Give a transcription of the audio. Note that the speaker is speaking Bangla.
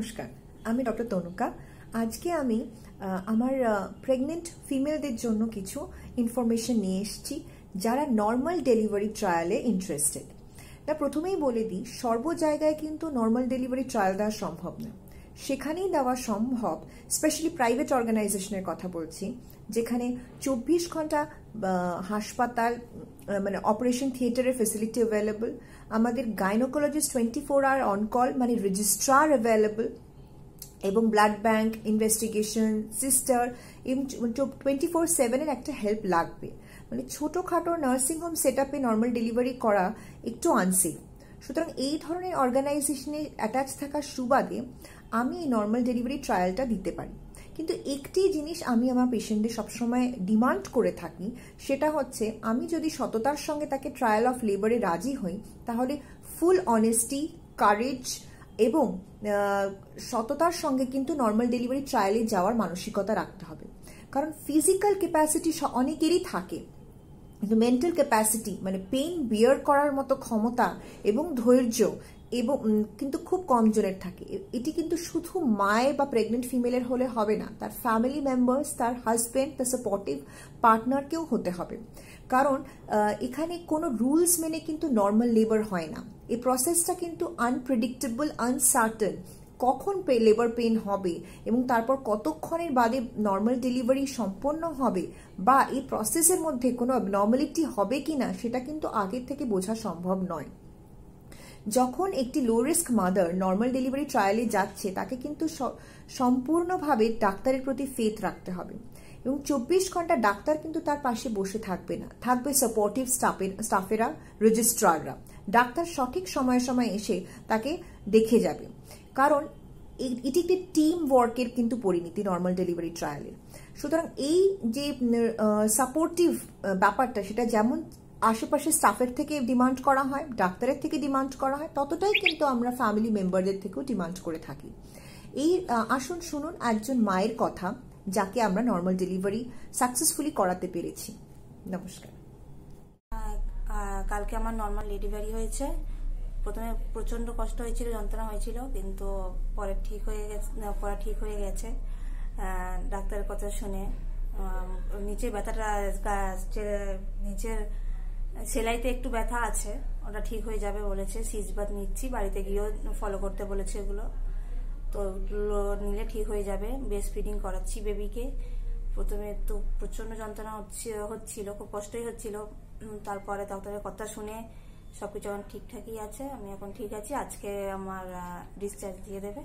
নমস্কার, আমি ডক্টর তনুকা। আজকে আমি আমার প্রেগনেন্ট ফিমেলদের জন্য কিছু ইনফরমেশন নিয়ে এসেছি যারা নর্মাল ডেলিভারি ট্রায়ালে ইন্টারেস্টেড। তা প্রথমেই বলে দিই, সর্ব জায়গায় কিন্তু নর্মাল ডেলিভারি ট্রায়াল দেওয়া সম্ভব না। সেখানেই দেওয়া সম্ভব, স্পেশালি প্রাইভেট অর্গানাইজেশনের কথা বলছি, যেখানে 24 ঘন্টা হাসপাতাল মানে অপারেশন থিয়েটারের ফেসিলিটি অ্যাভেলেবল, আমাদের গাইনোকোলজিস্ট 24 আওয়ার অন কল মানে রেজিস্ট্রার অ্যাভেলেবল, এবং ব্লাড ব্যাংক, ইনভেস্টিগেশন, সিস্টার, 24/7 একটা হেল্প লাগবে। মানে ছোটখাটো নার্সিংহোম সেট আপে নর্মাল ডেলিভারি করা একটু আনসেফ। সুতরাং এই ধরনের অর্গানাইজেশনে অ্যাটাচ থাকার সুবাদে আমি এই নর্মাল ডেলিভারি ট্রায়ালটা দিতে পারি। কিন্তু একটি জিনিস আমি আমার পেশেন্টদের সবসময় ডিমান্ড করে থাকি, সেটা হচ্ছে আমি যদি সততার সঙ্গে তাকে ট্রায়াল অফ লেবারে রাজি হই, তাহলে ফুল অনেস্টি, কারেজ এবং সততার সঙ্গে কিন্তু নর্মাল ডেলিভারি ট্রায়ালে যাওয়ার মানসিকতা রাখতে হবে। কারণ ফিজিক্যাল ক্যাপাসিটি অনেকেরই থাকে, কিন্তু মেন্টাল ক্যাপাসিটি মানে পেইন বিয়ার করার মতো ক্ষমতা এবং ধৈর্য এবং কিন্তু খুব কম জনের থাকে। এটি কিন্তু শুধু মায়ের বা প্রেগনেন্ট ফিমেলের হলে হবে না, তার ফ্যামিলি মেম্বার্স, তার হাজব্যান্ড, তার সাপোর্টিভ পার্টনারকেও হতে হবে। কারণ এখানে কোনো রুলস মেনে কিন্তু নর্মাল লেবার হয় না। এই প্রসেসটা কিন্তু আনপ্রেডিক্টেবল, আনসার্টেন। কখন লেবার পেইন হবে এবং তারপর কতক্ষণের বাদে নর্মাল ডেলিভারি সম্পন্ন হবে বা এই প্রসেসের মধ্যে কোনো অ্যাবনর্মালিটি হবে কিনা, সেটা কিন্তু আগের থেকে বোঝা সম্ভব নয়। যখন একটি low risk mother normal delivery ট্রায়ালে যাচ্ছে, তাকে কিন্তু সম্পূর্ণভাবে ডাক্তারের প্রতি ফেথ রাখতে হবে এবং 24 ঘন্টা ডাক্তার কিন্তু তার পাশে বসে থাকবে না, থাকবে সাপোর্টিভ স্টাফেরা, রেজিস্ট্রাররা। ডাক্তার সঠিক সময়ে সময়ে এসে তাকে দেখে যাবে, কারণ এটি একটি টিম ওয়ার্কের কিন্তু পরিণতি নর্মাল ডেলিভারি ট্রায়ালের। সুতরাং এই যে সাপোর্টিভ ব্যাপারটা, সেটা যেমন আশেপাশে স্টাফের থেকে ডিমান্ড করা হয়, ডাক্তারের থেকে ডিমান্ড করা হয়, ততটাই কিন্তু আমরা ফ্যামিলি মেম্বারদের থেকেও ডিমান্ড করে থাকি। এই আসুন শুনুন একজন মায়ের কথা, যাকে আমরা নর্মাল ডেলিভারি সাকসেসফুলি করাতে পেরেছি। নমস্কার। কালকে আমার নর্মাল ডেলিভারি হয়েছে। প্রথমে প্রচন্ড কষ্ট হয়েছিল, যন্ত্রণা হয়েছিল, কিন্তু পরে ঠিক হয়ে গেছে। ডাক্তারের কথা শুনে নিচে ব্যথাটা, নিচের সেলাইতে একটু ব্যথা আছে, ওটা ঠিক হয়ে যাবে বলেছে। সিজবাত নিচ্ছি, বাড়িতে গিয়েও ফলো করতে বলেছে এগুলো, তো ওগুলো নিলে ঠিক হয়ে যাবে। ব্রেস্ট ফিডিং করাচ্ছি বেবিকে। প্রথমে তো প্রচন্ড যন্ত্রণা হচ্ছিল, খুব কষ্টই হচ্ছিল। তারপরে ডাক্তারের কথা শুনে সবকিছু এখন ঠিকঠাকই আছে, আমি এখন ঠিক আছি। আজকে আমার ডিসচার্জ দিয়ে দেবে।